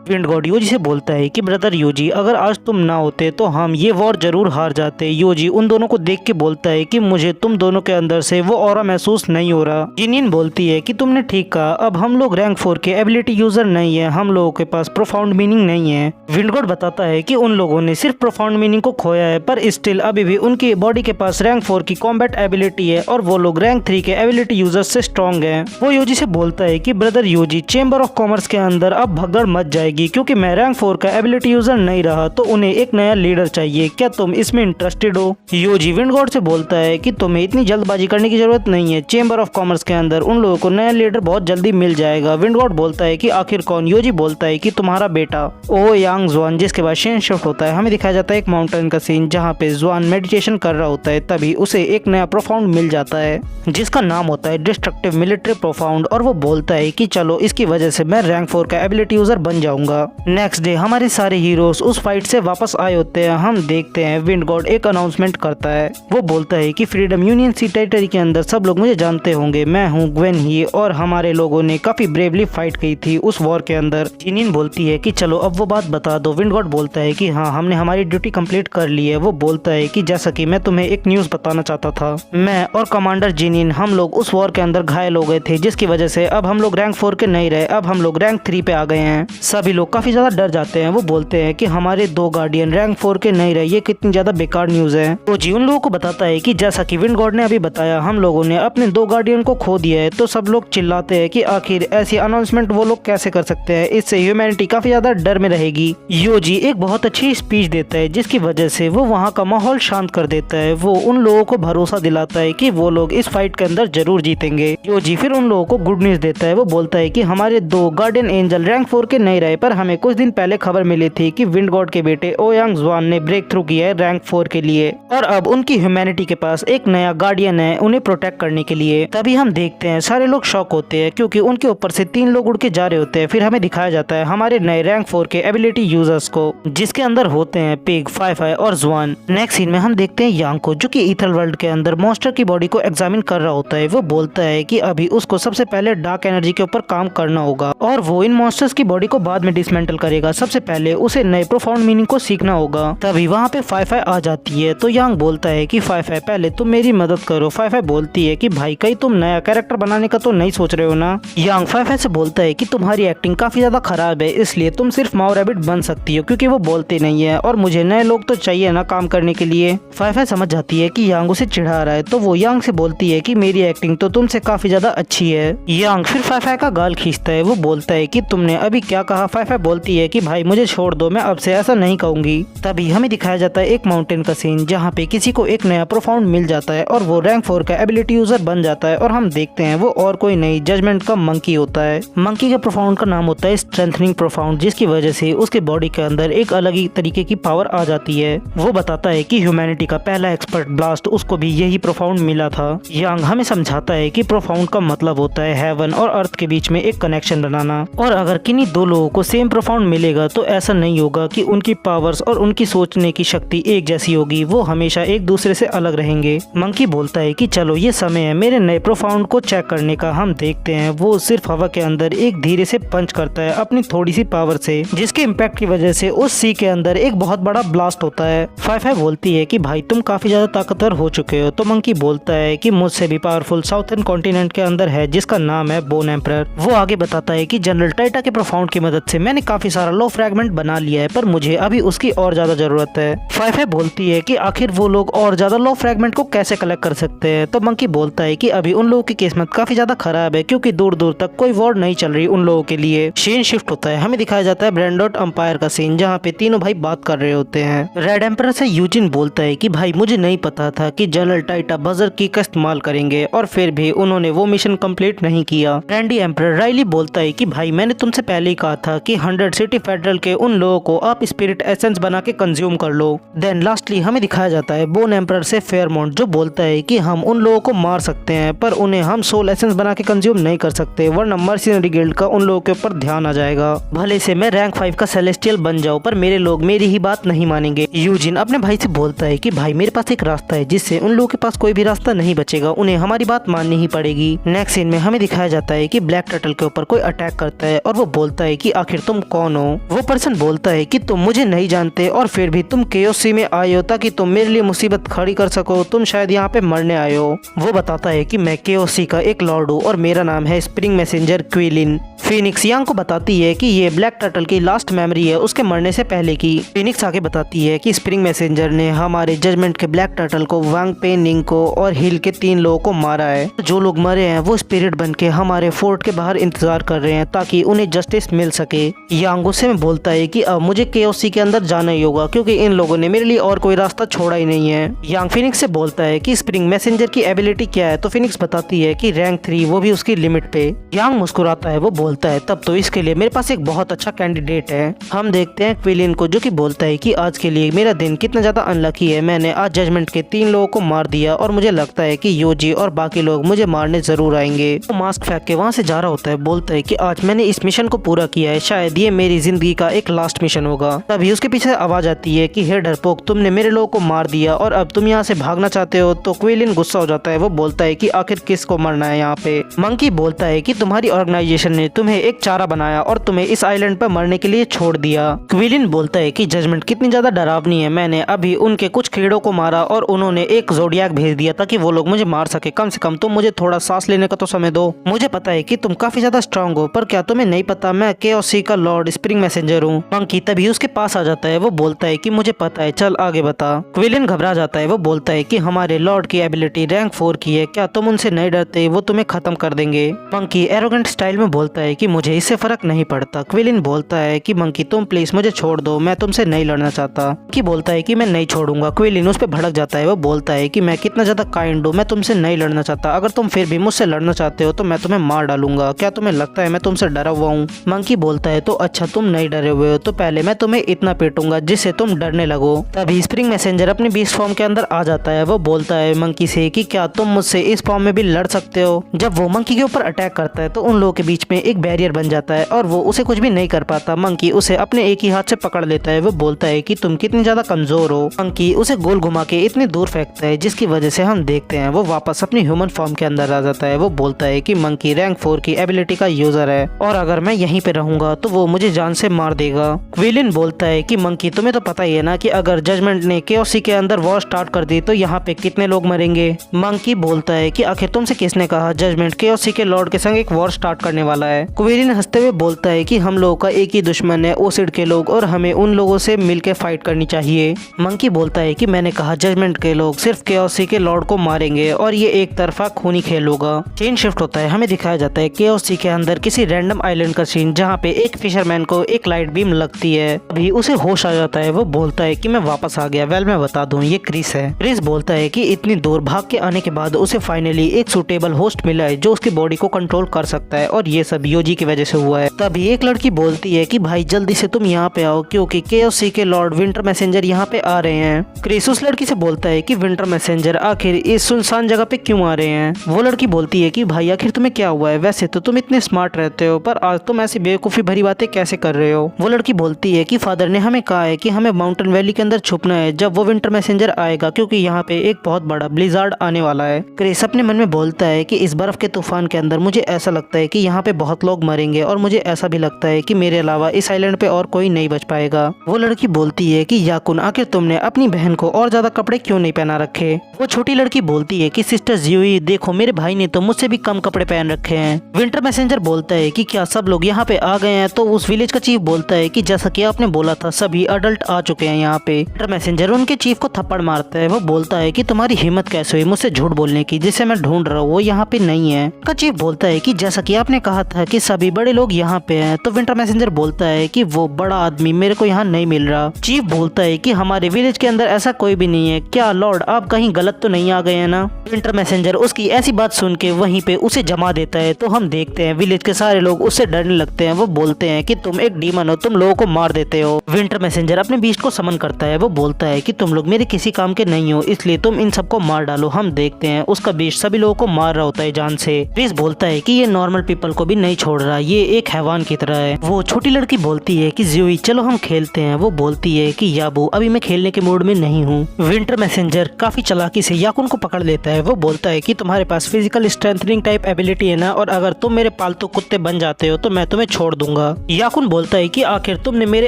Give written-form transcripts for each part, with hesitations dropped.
Wind God UG से बोलता है कि ब्रदर यूजी, अगर आज तुम ना होते तो हम ये वॉर जरूर हार जाते। यूजी उन दोनों को देख के बोलता है कि मुझे तुम दोनों के अंदर से वो ऑरा महसूस नहीं हो रहा। जिनिन बोलती है कि तुमने ठीक कहा, अब हम लोग रैंक 4 के एबिलिटी यूजर नहीं है, हम लोगों के पास प्रोफाउंड मीनिंग नहीं है। विंड गॉड बताता है कि उन लोगों ने सिर्फ प्रोफाउंड मीनिंग को खोया है, पर स्टिल अभी भी उनकी बॉडी के पास रैंक 4 की कॉम्बैट एबिलिटी है और वो लोग रैंक 3 के एबिलिटी यूजर से स्ट्रॉन्ग है। वो यूजी से बोलता है कि ब्रदर यूजी, चेंबर ऑफ कॉमर्स के अंदर अब भगदड़ मच जाएगी क्योंकि मैं रैंक 4 का एबिलिटी यूजर नहीं रहा, तो उन्हें एक नया लीडर चाहिए। क्या तुम इसमें इंटरेस्टेड हो? यूजी विंड गॉड से बोलता है कि तुम्हें इतनी जल्दबाजी करने की जरूरत नहीं है, चेंबर ऑफ कॉमर्स के अंदर उन लोगों को नया लीडर बहुत जल्दी मिल जाएगा। विंड गॉड बोलता है कि आखिर कौन? यूजी बोलता है कि तुम्हारा बेटा ओ यांग जुआन। जिसके बाद शेन शिफ्ट होता है, हमें दिखाया जाता है एक माउंटेन का सीन जहाँ पे जुआन मेडिटेशन कर रहा होता है। तभी उसे एक नया प्रोफाउंड मिल जाता है जिसका नाम होता है डिस्ट्रक्टिव मिलिट्री प्रोफाउंड, और वो बोलता है कि चलो इसकी वजह से मैं रैंक 4 का एबिलिटी यूजर बन जाऊंगा। नेक्स्ट डे हमारे सारे हीरोज उस फाइट से वापस आए होते हैं। हम देखते हैं विंड गॉड एक अनाउंसमेंट करता है। वो बोलता है कि फ्रीडम यूनियन सी टेरिटरी के अंदर सब लोग मुझे जानते होंगे, मैं हूँ ग्वेन ही, और हमारे लोगों ने काफी ब्रेवली फाइट की थी उस वॉर के अंदर। जिनिन बोलती है कि चलो अब वो बात बता दो। विंड गॉड बोलता है कि हाँ, हमने हमारी ड्यूटी कंप्लीट कर ली है। वो बोलता है कि जैसा कि मैं तुम्हें एक न्यूज बताना चाहता था, मैं और कमांडर जिनिन हम लोग उस वॉर के अंदर घायल हो गए थे, जिसकी वजह से अब हम लोग रैंक 4 के नहीं रहे, अब हम लोग रैंक 3 पे आ गए हैं। सभी लोग काफी ज्यादा डर जाते हैं। वो बोलते हैं कि हमारे 2 गार्डियन रैंक 4 के नहीं रहे, ये कितनी ज्यादा बेकार न्यूज है। तो जी उन लोगों को बताता है कि जैसा कि विंड गॉड ने अभी बताया, हम लोगों ने अपने 2 गार्डियन को खो दिया है। तो सब लोग चिल्लाते हैं कि आखिर ऐसी अनाउंसमेंट वो लोग कैसे कर सकते हैं, इससे ह्यूमैनिटी काफी ज्यादा डर में रहेगी। योजी एक बहुत अच्छी स्पीच देता है जिसकी वजह से वो वहाँ का माहौल शांत कर देता है। वो उन लोगों को भरोसा दिलाता है कि वो लोग इस फाइट के अंदर जरूर जीतेंगे। योजी फिर उन लोगों को गुड न्यूज देता है। वो बोलता है कि हमारे 2 गार्डियन एंजल रैंक 4 के नहीं रहे, पर हमें कुछ दिन पहले खबर मिली थी कि विंड गॉड के बेटे ओ यांग जुआन ने ब्रेक थ्रू किया है रैंक 4 के लिए, और अब उनकी ह्यूमैनिटी के पास एक नया गार्डियन है उन्हें प्रोटेक्ट करने के लिए। तभी हम देखते हैं सारे लोग शॉक होते हैं क्योंकि उनके ऊपर से 3 लोग उड़ के जा रहे होते हैं। फिर हमें दिखाया जाता है हमारे नए रैंक 4 के एबिलिटी यूजर्स को, जिसके अंदर होते हैं पिग, फाई और जुआन। नेक्स्ट सीन में हम देखते हैं यांग को, जो कि ईथर वर्ल्ड के अंदर मॉन्स्टर की बॉडी को एग्जामिन कर रहा होता है। वो बोलता है कि अभी उसको सबसे पहले डार्क एनर्जी के ऊपर काम करना होगा और वो इन मॉन्स्टर्स की बॉडी को बाद में डिसमेंटल करेगा। सबसे पहले उसे नए प्रोफाउंड मीनिंग को सीखना होगा। तभी वहाँ पे फाई आ जाती है। तो यांग बोलता है कि फाई पहले तुम मेरी मदद करो। फाई बोलती है कि भाई कहीं तुम नया कैरेक्टर बनाने का तो नहीं सोच रहे हो ना। यांग फाई से बोलता है कि तुम्हारी एक्टिंग काफी ज्यादा खराब है, इसलिए तुम सिर्फ माओ रैबिट बन सकती हो क्योंकि वो बोलते नहीं है, और मुझे नए लोग तो चाहिए ना काम करने के लिए। फाई समझ जाती है कि यांग उसे चिढ़ा रहा है, तो वो यांग से बोलती है कि मेरी एक्टिंग तो तुमसे काफी ज्यादा अच्छी है। यांग फिर फाई का गाल खींचता है। वो बोलता है कि तुमने अभी क्या कहा? फाई बोलती है कि भाई मुझे छोड़ दो, मैं अब से ऐसा नहीं कहूंगी। तभी हमें दिखाया जाता है एक माउंटेन का सीन जहाँ पे किसी को एक नया प्रोफाउंड मिल जाता है और वो रैंक 4 का एबिलिटी यूजर बन जाता है, और हम देखते हैं वो और कोई नहीं जजमेंट का मंकी होता है। मंकी के प्रोफाउंड का नाम होता है स्ट्रेंथनिंग प्रोफाउंड, जिसकी वजह से उसके बॉडी के अंदर एक अलग ही तरीके की पावर आ जाती है। वो बताता है कि ह्यूमैनिटी का पहला एक्सपर्ट ब्लास्ट उसको भी यही प्रोफाउंड मिला था। यांग हमें समझाता है कि प्रोफाउंड का मतलब होता है हेवन और अर्थ के बीच में एक कनेक्शन बनाना, और अगर किन्हीं 2 लोगों को सेम प्रोफाउंड मिलेगा तो ऐसा नहीं होगा कि उनकी पावर्स और उनकी सोचने की शक्ति एक जैसी होगी, वो हमेशा एक दूसरे से अलग रहेंगे। मंकी बोलता है कि चलो ये समय है मेरे नए प्रोफाउंड को चेक करने का। हम देखते हैं वो सिर्फ हवा के अंदर एक धीरे से पंच करता है अपनी थोड़ी सी पावर से, जिसके इम्पैक्ट की वजह से उस सी के अंदर एक बहुत बड़ा ब्लास्ट होता है। फाई बोलती है कि भाई तुम काफी ज्यादा ताकतवर हो चुके हो। तो मंकी बोलता है कि मुझसे भी पावरफुल साउथर्न कॉन्टिनेंट के अंदर है जिसका नाम है बोन एम्परर। वो आगे बताता है कि जनरल टाइटा के प्रोफाउंड की मदद से मैंने काफी सारा लो फ्रैगमेंट बना लिया है, पर मुझे अभी उसकी और ज्यादा जरूरत है। फाई बोलती है कि आखिर वो लोग और ज्यादा लो फ्रैगमेंट को कैसे कलेक्ट कर सकते हैं। तो मंकी बोलता है कि अभी उन लोगों की किस्मत काफी ज्यादा खराब है क्योंकि दूर दूर तक कोई वॉर नहीं चल रही उन लोगों के लिए। सीन शिफ्ट होता है, हमें दिखाया जाता है ब्रैंडोट एम्पायर का सीन जहाँ पे तीनों भाई बात कर रहे होते हैं। रेड एम्परर से यूजिन बोलता है कि भाई मुझे नहीं पता था कि जनरल टाइटा बजर की का इस्तेमाल करेंगे, और फिर भी उन्होंने वो मिशन कंप्लीट नहीं किया। रैंडी एम्परर राइली बोलता है कि भाई मैंने तुमसे पहले ही कहा था कि 100 सिटी फेडरल के उन लोगों को आप स्पिरिट एसेंस बना के कंज्यूम कर लो। देन लास्टली हमें दिखाया जाता है बोन एम्परर से फेयरमोंट, जो बोलता है कि हम उन लोगों को मार सकते हैं पर उन्हें हम सोल एसेंस बना के कंज्यूम नहीं कर सकते, वरना मर्सिनरी गिल्ड का उन लोगों के ऊपर ध्यान आ जाएगा। भले से मैं रैंक 5 का सेलेस्टियल बन जाऊं, पर मेरे लोग मेरी ही बात नहीं मानेंगे। यूजिन अपने भाई से बोलता है कि भाई मेरे पास एक रास्ता है जिससे उन लोगों के पास कोई भी रास्ता नहीं बचेगा, उन्हें हमारी बात माननी ही पड़ेगी। नेक्स्ट सीन में हमें दिखाया जाता है कि ब्लैक टर्टल के ऊपर कोई अटैक करता है और वो बोलता है कि आखिर तुम कौन हो। वो पर्सन बोलता है कि तुम मुझे नहीं जानते और फिर भी तुम केओसी में आए हो ताकि तुम मेरे लिए मुसीबत खड़ी कर सको, तुम शायद यहाँ पे मरने आए हो। वो बताता है कि मैं केओसी का एक लॉर्ड हूँ और मेरा नाम है स्प्रिंग मैसेंजर क्विलिन। फिनिक्स यांग को बताती है कि ये ब्लैक टर्टल की लास्ट मेमोरी है उसके मरने से पहले की। फिनिक्स आगे बताती है कि स्प्रिंग मैसेंजर ने हमारे जजमेंट के ब्लैक टर्टल को, वांग पे निंग को और हिल के 3 लोगों को मारा है। जो लोग मरे हैं वो स्पिरिट बन के हमारे फोर्ट के बाहर इंतजार कर रहे हैं ताकि उन्हें जस्टिस मिल सके। यांग गुस्से में बोलता है कि अब मुझे केओसी के अंदर जाना ही होगा क्योंकि इन लोगों ने मेरे लिए और कोई रास्ता छोड़ा ही नहीं है। यांग फिनिक्स से बोलता है कि स्प्रिंग मैसेंजर की एबिलिटी क्या है, तो फिनिक्स बताती है कि रैंक 3, वो भी उसकी लिमिट पे। यांग मुस्कुराता है, वो बोलता है तब तो इसके लिए मेरे पास एक बहुत अच्छा कैंडिडेट है। हम देखते हैं क्विलिन को जो कि बोलता है कि आज के लिए मेरा दिन कितना ज्यादा अनलकी है, मैंने आज जजमेंट के 3 लोगों को मार दिया और मुझे लगता है कि योजी और बाकी लोग मुझे मारने जरूर आएंगे। वो मास्क फेंक के वहाँ से जा रहा होता है, बोलता है कि आज मैंने इस मिशन को पूरा किया है, शायद ये मेरी जिंदगी का एक लास्ट मिशन होगा। तभी उसके पीछे आवाज आती है कि हे डरपोक, तुमने मेरे लोगों को मार दिया और अब तुम यहाँ से भागना चाहते हो। तो क्विलिन गुस्सा हो जाता है, वो बोलता है कि आखिर किसको मरना है यहाँ पे। मंकी बोलता है कि तुम्हारी ऑर्गेनाइजेशन ने तुम्हें एक चारा बनाया और तुम्हें इस आइलैंड पर मरने के लिए छोड़ दिया। क्विलिन बोलता है कि जजमेंट कितनी ज्यादा डरावनी है, मैंने अभी उनके कुछ कीड़ों को मारा और उन्होंने एक जोडियाक भेज दिया ताकि वो लोग मुझे मार सके। कम से कम तुम मुझे थोड़ा सांस लेने का तो समय दो। मुझे पता है कि तुम काफी ज्यादा स्ट्रांग हो, पर क्या तुम्हें नहीं पता मैं केओसी का लॉर्ड स्प्रिंग मैसेंजर हूँ। मंकी तभी उसके पास आ जाता है, वो बोलता है कि मुझे पता है, चल आगे बता। क्विलिन घबरा जाता है, वो बोलता है कि हमारे लॉर्ड की एबिलिटी रैंक 4 की है, क्या तुम उनसे नहीं डरते, वो तुम्हें खत्म कर देंगे। मंकी एरोगेंट स्टाइल में बोलता है कि मुझे इससे फर्क नहीं पड़ता। क्विलिन बोलता है कि मंकी तुम प्लीज मुझे छोड़ दो, मैं तुमसे नहीं लड़ना चाहता। मंकी बोलता है कि मैं नहीं छोड़ूंगा। क्विलिन उस पर भड़क जाता है, वो बोलता है कि मैं कितना ज्यादा काइंड हूँ, मैं तुमसे नहीं लड़ना चाहता, अगर तुम फिर भी मुझसे लड़ना चाहते हो तो मैं तुम्हें मार डालूंगा, क्या तुम्हें लगता है मैं तुमसे डरा हुआ हूँ। मंकी बोलता है तो अच्छा तुम नहीं डरे हुए हो तो पहले मैं तुम्हें इतना पीटूंगा जिससे तुम डरने लगो। तभी स्प्रिंग मैसेंजर अपने बीस्ट फॉर्म के अंदर आ जाता है, वो बोलता है मंकी से कि क्या तुम मुझसे इस फॉर्म में भी लड़ सकते हो। जब वो मंकी के ऊपर अटैक करता है तो उन लोगों के बीच में एक बैरियर बन जाता है और वो उसे कुछ भी नहीं कर पाता। मंकी उसे अपने एक ही हाथ से पकड़ लेता है, वो बोलता है कि तुम कितनी ज्यादा कमजोर हो। मंकी उसे गोल घुमा के इतनी दूर फेंकता है जिसकी वजह से हम देखते हैं वो वापस अपनी ह्यूमन फॉर्म के अंदर आ जाता है। वो बोलता है कि मंकी रैंक 4 की एबिलिटी का यूजर है और अगर मैं यहीं पे रहूंगा तो वो मुझे जान से मार देगा। क्विलिन बोलता है कि मंकी तुम्हें तो पता ही है ना कि अगर जजमेंट ने केओसी के अंदर वॉर स्टार्ट कर दी तो यहाँ पे कितने लोग मरेंगे। मंकी बोलता है कि आखिर तुमसे किसने कहा जजमेंट केओसी के लॉर्ड के संग एक वॉर स्टार्ट करने वाला है। क्विलिन हंसते हुए बोलता है कि हम लोगों का एक ही दुश्मन है, ओसिड के लोग, और हमें उन लोगों से मिलकर फाइट करनी चाहिए। मंकी बोलता है कि मैंने कहा जजमेंट के लोग सिर्फ केओसी के लॉर्ड को मारेंगे और ये एक तरफा खूनी खेल होगा। सीन शिफ्ट होता है, हमें दिखाया जाता है केओसी के अंदर किसी रैंडम आइलैंड का सीन जहाँ पे एक फिशरमैन को एक लाइट बीम लगती है। अभी उसे होश आ जाता है, वो बोलता है कि मैं वापस आ गया। वेल मैं बता दूं ये क्रिस है। क्रिस बोलता है कि इतनी दूर भाग के आने के बाद उसे फाइनली एक सुटेबल होस्ट मिला है जो उसकी बॉडी को कंट्रोल कर सकता है और ये सब योजी की वजह से हुआ है। तभी एक लड़की बोलती है कि भाई जल्दी से तुम यहाँ पे आओ क्योंकि केओसी के लॉर्ड विंटर मैसेंजर यहाँ पे आ रहे हैं। क्रिस उस लड़की से बोलता है कि विंटर मैसेंजर आखिर इस सुनसान जगह पे क्यों आ रहे हैं। वो लड़की बोलती है कि भाई आखिर तुम्हें क्या हुआ है, वैसे तो तुम इतने स्मार्ट रहते हो पर आज तुम ऐसी बेवकूफी भरी बातें कैसे कर रहे हो। वो लड़की बोलती है कि फादर ने हमें कहा है कि हमें माउंटेन वैली के अंदर छुपना है जब वो विंटर मैसेंजर आएगा क्योंकि यहाँ पे एक बहुत बड़ा ब्लिजार्ड आने वाला है। क्रिस अपने मन में बोलता है कि इस बर्फ के तूफान के अंदर मुझे ऐसा लगता है कि यहाँ पे बहुत लोग मरेंगे और मुझे ऐसा भी लगता है कि मेरे अलावा इस आइलैंड पे और कोई नहीं बच पाएगा। वो लड़की बोलती है कि याकुन आखिर तुमने अपनी बहन को और ज्यादा कपड़े क्यों नहीं पहना रखे। वो छोटी लड़की बोलती है कि सिस्टर जियोई देखो मेरे भाई ने तो मुझसे भी कम कपड़े पहन रखे हैं। विंटर मैसेंजर बोलता है कि क्या सब लोग यहाँ पे आ गए हैं। तो उस विलेज का चीफ बोलता है कि जैसा कि आपने बोला था सभी अडल्ट आ चुके हैं यहाँ पे। विंटर मैसेंजर उनके चीफ को थप्पड़ मारता है, वो बोलता है कि तुम्हारी हिम्मत कैसे हुई मुझसे झूठ बोलने की, जिसे मैं ढूंढ रहा हूँ वो यहाँ पे नहीं है। का चीफ बोलता है कि जैसा कि आपने कहा था कि सभी बड़े लोग यहाँ पे हैं। तो विंटर मैसेंजर बोलता है कि वो बड़ा आदमी मेरे को यहाँ नहीं मिल रहा। चीफ बोलता है कि हमारे विलेज के अंदर ऐसा कोई भी नहीं है, क्या लॉर्ड आप कहीं गलत तो नहीं आ गए हैं ना। विंटर मैसेंजर उसकी ऐसी बात सुन के वहीं पे उसे जमा देता है। तो हम देखते हैं विलेज के सारे लोग उससे डरने लगते हैं। वो बोलते हैं कि तुम एक डीमन हो, तुम लोगों को मार देते हो। विंटर मैसेंजर अपने बीस्ट को समन करता है, वो बोलता है कि तुम लोग मेरे किसी काम के नहीं हो इसलिए तुम इन सबको मार डालो। हम देखते हैं उसका बीस्ट सभी लोगों को मार रहा होता है जान से। क्रिस बोलता है कि ये नॉर्मल पीपल को भी नहीं छोड़ रहा, ये एक हैवान की तरह है। वो छोटी लड़की बोलती है कि जियोई चलो हम खेलते हैं। वो बोलती है कि याबू अभी मैं खेलने के मूड में नहीं हूँ। विंटर मैसेंजर काफी चालाकी से याकुन को पकड़ लेता है। वो बोलता है कि तुम्हारे पास फिजिकल स्ट्रेंथनिंग टाइप एबिलिटी है ना, और अगर तुम मेरे पालतू कुत्ते बन जाते हो तो मैं तुम्हें छोड़ दूंगा। दूंगा। याकुन बोलता है कि आखिर तुमने मेरे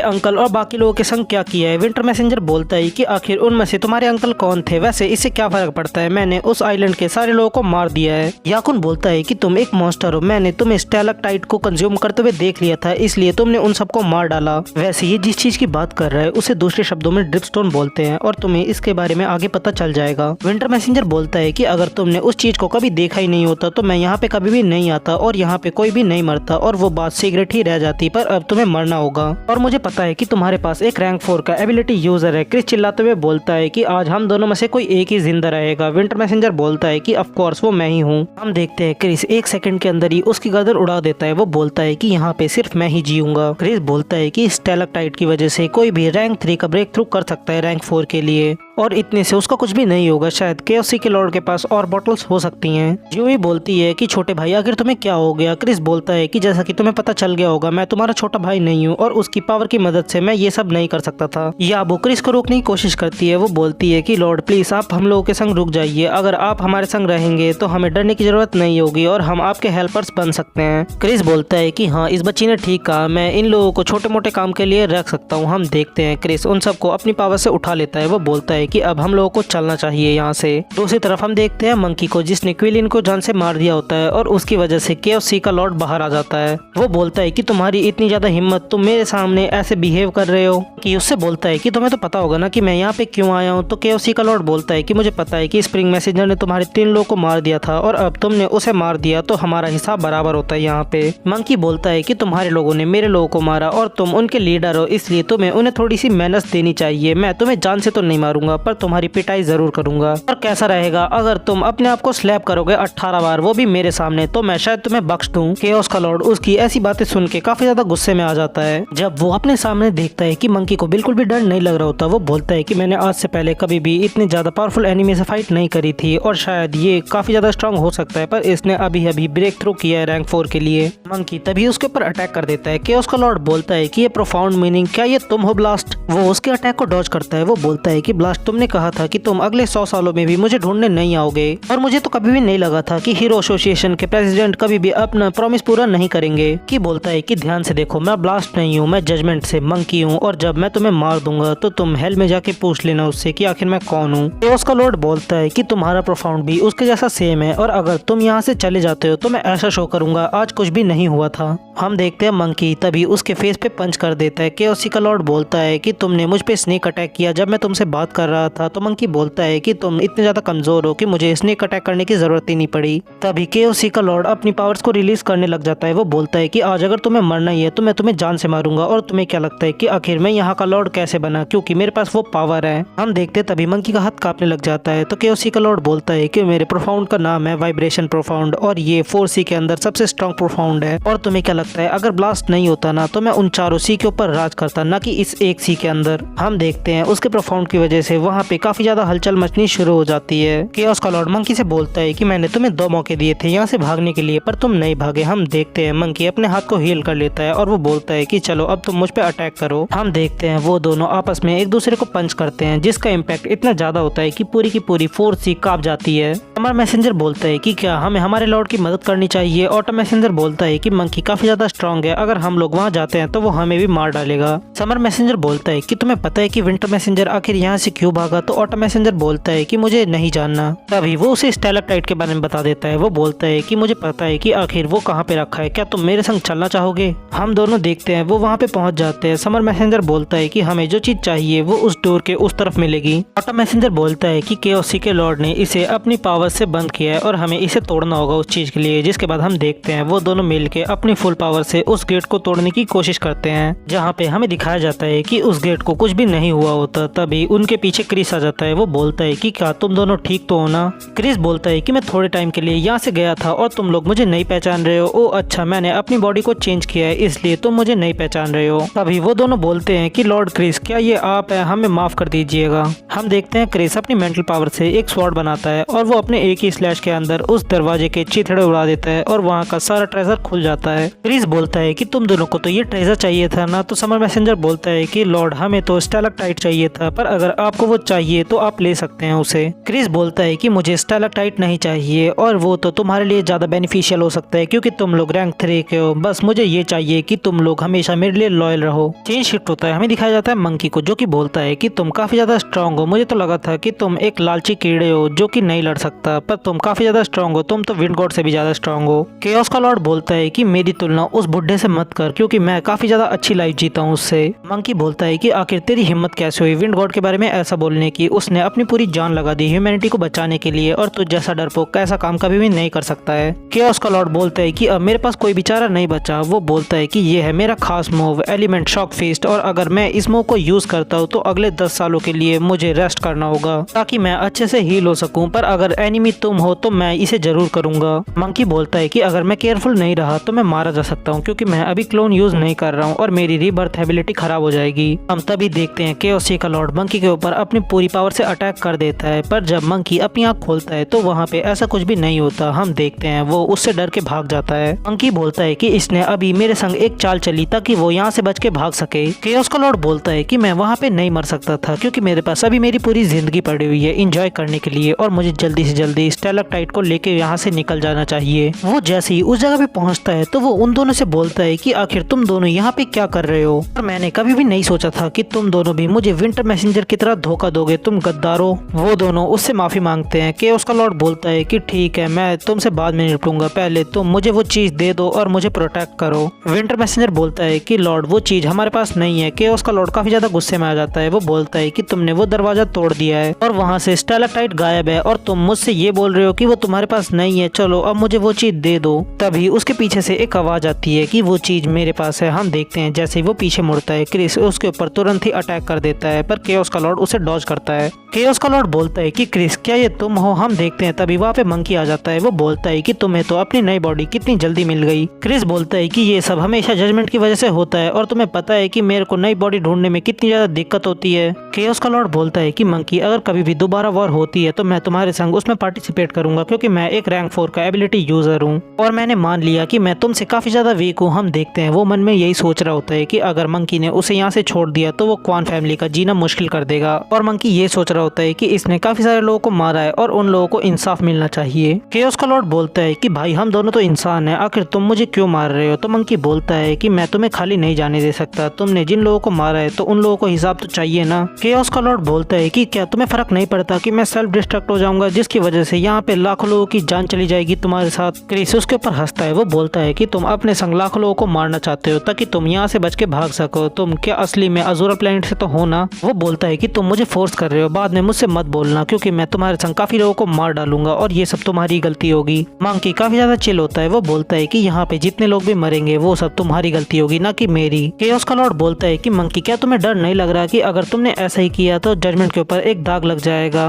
अंकल और बाकी लोगों के संग क्या किया है। विंटर मैसेंजर बोलता है कि आखिर उनमें से तुम्हारे अंकल कौन थे, वैसे इससे क्या फर्क पड़ता है, मैंने उस आइलैंड के सारे लोगों को मार दिया है। याकुन बोलता है कि तुम एक मॉन्स्टर हो, मैंने तुम्हें स्टैलेक्टाइट को कंज्यूम करते हुए देख लिया था, इसलिए तुमने उन सबको मार डाला। वैसे ये जिस चीज की बात कर रहा है उसे दूसरे शब्दों में ड्रिपस्टोन बोलते हैं और तुम्हें इसके बारे में आगे पता चल जाएगा। विंटर मैसेंजर बोलता है कि अगर तुमने उस चीज को कभी देखा ही नहीं होता तो मैं यहाँ पे कभी भी नहीं आता और यहाँ पे कोई भी नहीं मरता और वो बात सीक्रेट ही रह जाती, पर अब तुम्हें मरना होगा और मुझे पता है कि तुम्हारे पास एक रैंक 4 का एबिलिटी यूजर है। क्रिस चिल्लाते हुए बोलता है कि आज हम दोनों में से कोई एक ही जिंदा रहेगा। विंटर मैसेंजर बोलता है कि ऑफ कोर्स वो मैं ही हूँ। हम देखते हैं क्रिस एक सेकंड के अंदर ही उसकी गर्दन उड़ा देता है। वो बोलता है कि यहाँ पे सिर्फ मैं ही जीऊंगा। क्रिस बोलता है कि स्टैलेक्टाइट की वजह से कोई भी रैंक 3 का ब्रेक थ्रू कर सकता है रैंक 4 के लिए और इतने से उसका कुछ भी नहीं होगा। शायद KFC के लॉर्ड के पास और बॉटल्स हो सकती हैं। यूई बोलती है कि छोटे भाई आखिर तुम्हें क्या हो गया। क्रिस बोलता है कि जैसा कि तुम्हें पता चल गया होगा मैं तुम्हारा छोटा भाई नहीं हूँ और उसकी पावर की मदद से मैं ये सब नहीं कर सकता था। याबू क्रिस को रोकने की कोशिश करती है। वो बोलती है कि लॉर्ड प्लीज आप हम लोगों के संग रुक जाइए, अगर आप हमारे संग रहेंगे तो हमें डरने की जरूरत नहीं होगी और हम आपके हेल्पर्स बन सकते हैं। क्रिस बोलता है कि हाँ इस बच्ची ने ठीक कहा, मैं इन लोगों को छोटे मोटे काम के लिए रख सकता हूँ। हम देखते हैं क्रिस उन सबको अपनी पावर से उठा लेता है। वो बोलता है कि अब हम लोगों को चलना चाहिए यहाँ से। दूसरी तरफ हम देखते हैं मंकी को जिसने क्विलिन को जान से मार दिया होता है और उसकी वजह से KFC का लॉर्ड बाहर आ जाता है। वो बोलता है कि तुम्हारी इतनी ज्यादा हिम्मत, तुम मेरे सामने ऐसे बिहेव कर रहे हो। कि उससे बोलता है कि तुम्हें तो पता होगा ना कि मैं यहाँ पे क्यों आया हूँ। तो KFC का लॉर्ड बोलता है कि मुझे पता है कि स्प्रिंग मैसेंजर ने तुम्हारे 3 लोगों को मार दिया था और अब तुमने उसे मार दिया तो हमारा हिसाब बराबर होता है यहाँ पे। मंकी बोलता है कि तुम्हारे लोगों ने मेरे लोगों को मारा और तुम उनके लीडर हो, इसलिए तुम्हें उन्हें थोड़ी सी मेहनत देनी चाहिए। मैं तुम्हें जान से तो नहीं मारूंगा पर तुम्हारी पिटाई जरूर करूंगा। और कैसा रहेगा अगर तुम अपने आप को स्लैप करोगे 18 बार, वो भी मेरे सामने, तो मैं शायद तुम्हें बख्श दूं। केओस का लॉर्ड उसकी ऐसी बातें सुन के काफी ज्यादा गुस्से में आ जाता है। जब वो अपने सामने देखता है कि मंकी को बिल्कुल भी डर नहीं लग रहा होता, वो बोलता है कि मैंने आज से पहले कभी भी इतनी ज्यादा पावरफुल एनिमी से फाइट नहीं करी थी और शायद ये काफी ज्यादा स्ट्रांग हो सकता है, पर इसने अभी अभी ब्रेक थ्रू किया है रैंक 4 के लिए। मंकी तभी उसके ऊपर अटैक कर देता है। केओस का लॉर्ड बोलता है कि ये प्रोफाउंड मीनिंग, क्या ये तुम हो ब्लास्ट? वो उसके अटैक को डॉज करता है। वो बोलता है कि ब्लास्ट तुमने कहा था कि तुम अगले 100 सालों में भी मुझे ढूंढने नहीं आओगे और मुझे तो कभी भी नहीं लगा था कि हीरो एसोसिएशन के प्रेसिडेंट कभी भी अपना प्रॉमिस पूरा नहीं करेंगे। की बोलता है कि ध्यान से देखो, मैं ब्लास्ट नहीं हूँ, मैं जजमेंट से मंकी हूँ और जब मैं तुम्हें मार दूंगा तो तुम हेल में जाके पूछ लेना उससे कि आखिर मैं कौन हूँ। केओस का लॉर्ड बोलता है कि तुम्हारा प्रोफाउंड भी उसके जैसा सेम है और अगर तुम यहाँ से चले जाते हो तो मैं ऐसा शो करूंगा आज कुछ भी नहीं हुआ था। हम देखते हैं मंकी तभी उसके फेस पे पंच कर देता है। केओस का लॉर्ड बोलता है कि तुमने मुझ पे स्नेक अटैक किया जब मैं तुमसे बात कर रहा था। तो मंकी बोलता है कि तुम इतने ज्यादा कमजोर हो कि मुझे स्नेक अटैक करने की जरूरत ही नहीं पड़ी। तभी KFC का लॉर्ड अपनी पावर्स को रिलीज करने लग जाता है। वो बोलता है कि आज अगर तुम्हें मरना ही है तो मैं तुम्हें जान से मारूंगा। और तुम्हें क्या लगता है कि आखिर मैं यहाँ का लॉर्ड कैसे बना? क्योंकि मेरे पास वो पावर है। हम देखते तभी मंकी का हाथ कांपने लग जाता है। तो KFC का लॉर्ड बोलता है कि मेरे प्रोफाउंड का नाम है वाइब्रेशन प्रोफाउंड और ये 4C के अंदर सबसे स्ट्रॉन्ग प्रोफाउंड है। और तुम्हें क्या लगता है अगर ब्लास्ट नहीं होता ना तो मैं उन चारों C के ऊपर राज करता, ना कि इस एक C के अंदर। हम देखते हैं उसके प्रोफाउंड की वजह से वहाँ पे काफी ज्यादा हलचल मचनी शुरू हो जाती है। केओस का लॉर्ड मंकी से बोलता है कि मैंने तुम्हें 2 मौके दिए थे यहाँ से भागने के लिए पर तुम नहीं भागे। हम देखते हैं मंकी अपने हाथ को हील कर लेता है और वो बोलता है कि चलो अब तुम मुझ पे अटैक करो। हम देखते हैं वो दोनों आपस में एक दूसरे को पंच करते हैं जिसका इम्पैक्ट इतना ज्यादा होता है कि पूरी की पूरी 4C कांप जाती है। समर मैसेंजर बोलता है कि क्या हमें हमारे लॉर्ड की मदद करनी चाहिए। ऑटो मैसेंजर बोलता है कि मंकी काफी ज्यादा स्ट्रॉन्ग है, अगर हम लोग वहाँ जाते हैं तो वो हमें भी मार डालेगा। समर मैसेंजर बोलता है कि तुम्हें पता है कि विंटर मैसेंजर आखिर यहाँ से क्यों भागा। तो ऑटो मैसेंजर बोलता है कि मुझे नहीं जानना। तभी वो उसे स्टैलेक्टाइट के बारे में बता देता है। वो बोलता है कि मुझे पता है कि आखिर वो कहाँ पे रखा है, क्या तुम मेरे संग चलना चाहोगे? हम दोनों देखते हैं वो वहाँ पे पहुँच जाते हैं। समर मैसेंजर बोलता है कि हमें जो चीज चाहिए वो उस डोर के उस तरफ मिलेगी। ऑटो मैसेंजर बोलता है कि KFC के लॉर्ड ने इसे अपनी पावर से बंद किया है और हमें इसे तोड़ना होगा उस चीज के लिए। जिसके बाद हम देखते हैं वो दोनों मिलके अपनी फुल पावर से उस गेट को तोड़ने की कोशिश करते हैं, जहाँ पे हमें दिखाया जाता है कि उस गेट को कुछ भी नहीं हुआ होता। तभी उनके पीछे क्रिस आ जाता है। वो बोलता है कि क्या तुम दोनों ठीक तो हो ना? क्रिस बोलता है कि मैं थोड़े टाइम के लिए यहाँ से गया था और तुम लोग मुझे नहीं पहचान रहे हो। ओ अच्छा, मैंने अपनी बॉडी को चेंज किया है इसलिए तुम मुझे नहीं पहचान रहे हो। तभी वो दोनों बोलते हैं कि लॉर्ड क्रिस, क्या ये आप है? हमें माफ कर दीजिएगा। हम देखते हैं क्रिस अपनी मेंटल पावर से एक स्वॉर्ड बनाता है और वो अपने एक ही स्लैश के अंदर उस दरवाजे के चिथड़े उड़ा देता है और वहाँ का सारा ट्रेजर खुल जाता है। क्रिस बोलता है कि तुम दोनों को तो ये ट्रेजर चाहिए था ना? तो समर मैसेंजर बोलता है कि लॉर्ड लॉर्ड हमें तो स्टैलेक्टाइट चाहिए था, पर अगर आपको वो चाहिए तो आप ले सकते हैं उसे। क्रिस बोलता है कि मुझे स्टैलेक्टाइट नहीं चाहिए और वो तो तुम्हारे लिए ज्यादा बेनिफिशियल हो सकता है क्योंकि तुम लोग रैंक 3 के हो। बस मुझे ये चाहिए कि तुम लोग हमेशा मेरे लिए लॉयल रहो। चेंज शिफ्ट होता है, हमें दिखाया जाता है मंकी को जो कि बोलता है कि तुम काफी ज्यादा स्ट्रांग हो। मुझे तो लगा था कि तुम एक लालची कीड़े हो जो कि नहीं लड़ सकता, पर तुम काफी ज्यादा स्ट्रांग हो। तुम तो विंड गॉड से भी ज्यादा स्ट्रांग हो। केओस का लॉर्ड बोलता है कि मेरी तुलना उस बुढ़े से मत कर क्योंकि मैं काफी ज्यादा अच्छी लाइफ जीता हूँ उससे। मंकी बोलता है कि आखिर तेरी हिम्मत कैसे हुई विंड गॉड के बारे में ऐसा बोलने की। उसने अपनी पूरी जान लगा दी ह्यूमैनिटी को बचाने के लिए और तुझ जैसा डरपोक ऐसा काम कभी भी नहीं कर सकता है। केओस का लॉर्ड बोलता है कि अब मेरे पास कोई बेचारा नहीं बचा। वो बोलता है कि ये है मेरा खास मूव एलिमेंट शॉक फीस्ट, और अगर मैं इस मूव को यूज करता हूँ तो अगले 10 सालों के लिए मुझे रेस्ट करना होगा ताकि मैं अच्छे से हील हो सकूं, पर अगर एनिमी तुम हो तो मैं इसे जरूर करूंगा। मंकी बोलता है कि अगर मैं केयरफुल नहीं रहा तो मैं मारा जा सकता हूँ क्योंकि मैं अभी क्लोन यूज नहीं कर रहा हूँ और मेरी रीबर्थ एबिलिटी खराब हो जाएगी। हम तभी देखते हैं केओस का लॉर्ड मंकी के ऊपर अपनी पूरी पावर से अटैक कर देता है, पर जब मंकी अपनी आंख खोलता है तो वहाँ पे ऐसा कुछ भी नहीं होता। हम देखते हैं वो उससे डर के भाग जाता है। मंकी बोलता है कि इसने अभी मेरे संग एक चाल चली ताकि वो यहाँ से बच के भाग सके। केओस का लॉर्ड बोलता है कि मैं वहाँ पे नहीं मर सकता था क्योंकि मेरे पास अभी मेरी पूरी जिंदगी पड़ी हुई है एंजॉय करने के लिए और मुझे जल्दी से जल्दी स्टैलेक्टाइट को लेके यहाँ से निकल जाना चाहिए। वो जैसे ही उस जगह पे पहुँचता है तो वो उन दोनों से बोलता है कि आखिर तुम दोनों यहाँ पे क्या कर रहे हो, और मैंने कभी भी नहीं सोचा था कि तुम दोनों भी मुझे विंटर मैसेंजर की तरह धोखा दोगे, तुम गद्दारो। वो दोनों उससे माफी मांगते हैं। केओस का लॉर्ड बोलता है कि ठीक है मैं तुमसे बाद में निपटूंगा, पहले तुम मुझे वो चीज दे दो और मुझे प्रोटेक्ट करो। विंटर मैसेंजर बोलता है कि लॉर्ड वो चीज हमारे पास नहीं है। केओस का लॉर्ड काफी ज्यादा गुस्से में आ जाता है। वो बोलता है कि तुमने वो दरवाजा तोड़ दिया है और वहाँ से स्टैलेक्टाइट गायब है और तुम मुझसे ये बोल रहे हो कि वो तुम्हारे पास नहीं है, चलो अब मुझे वो चीज दे दो। तभी उसके पीछे से एक आवाज आती है कि वो चीज मेरे पास है। हम देखते हैं जैसे ही वो पीछे मुड़ता है क्रिस उसके ऊपर तुरंत ही अटैक कर देता है, पर केओस का लॉर्ड उसे डॉज करता है। केओस का लॉर्ड बोलता है कि क्रिस क्या ये तुम हो। हम देखते हैं तभी वहाँ पे मंकी आ जाता है। वो बोलता है कि तुम्हें तो अपनी नई बॉडी कितनी जल्दी मिल गई। क्रिस बोलता है कि ये सब हमेशा जजमेंट की वजह से होता है और तुम्हें पता है कि मेरे को नई बॉडी ढूंढने में कितनी ज्यादा दिक्कत होती है। केओस का लॉर्ड बोलता है कि मंकी अगर कभी भी दोबारा वॉर होती है तो मैं तुम्हारे संग उसमें पार्टिसिपेट करूंगा क्योंकि मैं एक रैंक 4 का एबिलिटी यूजर हूँ और मैंने मान लिया कि मैं तुमसे काफी ज्यादा वीक हूँ। हम देखते हैं वो मन में यही सोच रहा होता है कि अगर मंकी ने उसे यहाँ से छोड़ दिया तो वो क्वान फैमिली का जीना मुश्किल कर देगा, और मंकी ये सोच रहा होता है कि इसने काफी सारे लोगों को मारा है और उन लोगों को इंसाफ मिलना चाहिए। केओस का लॉर्ड बोलता है कि भाई हम दोनों तो इंसान हैं, आखिर तुम मुझे क्यों मार रहे हो। तो मंकी बोलता है कि मैं तुम्हें खाली नहीं जाने दे सकता, तुमने जिन लोगों को मारा है तो उन लोगों को हिसाब तो चाहिए ना। केओस का लॉर्ड बोलता है कि क्या तुम्हें फर्क नहीं पड़ता कि मैं सेल्फ डिस्ट्रक्ट हो जाऊंगा जिसकी वजह से यहाँ पे लाखों लोगों की जान चली जाएगी तुम्हारे साथ। क्रिस उसके ऊपर हंसता है। वो बोलता है कि तुम अपने संग लाखों लोगों को मारना चाहते हो ताकि तुम यहाँ से बच के भाग सको, तुम क्या असली में अजूरा प्लेनेट से तो हो ना। वो बोलता है कि तुम मुझे फोर्स कर रहे हो, बाद में मुझसे मत बोलना क्योंकि मैं तुम्हारे संग काफी लोगों को मार डालूंगा और ये सब तुम्हारी गलती होगी। मंकी काफी ज्यादा चिल होता है। वो बोलता है कि यहाँ पे जितने लोग भी मरेंगे वो सब तुम्हारी गलती होगी ना कि मेरी। केओस का लॉर्ड बोलता है कि मंकी क्या तुम्हें डर नहीं लग रहा कि अगर तुमने ऐसा ही किया तो जजमेंट के ऊपर एक दाग लग जाएगा।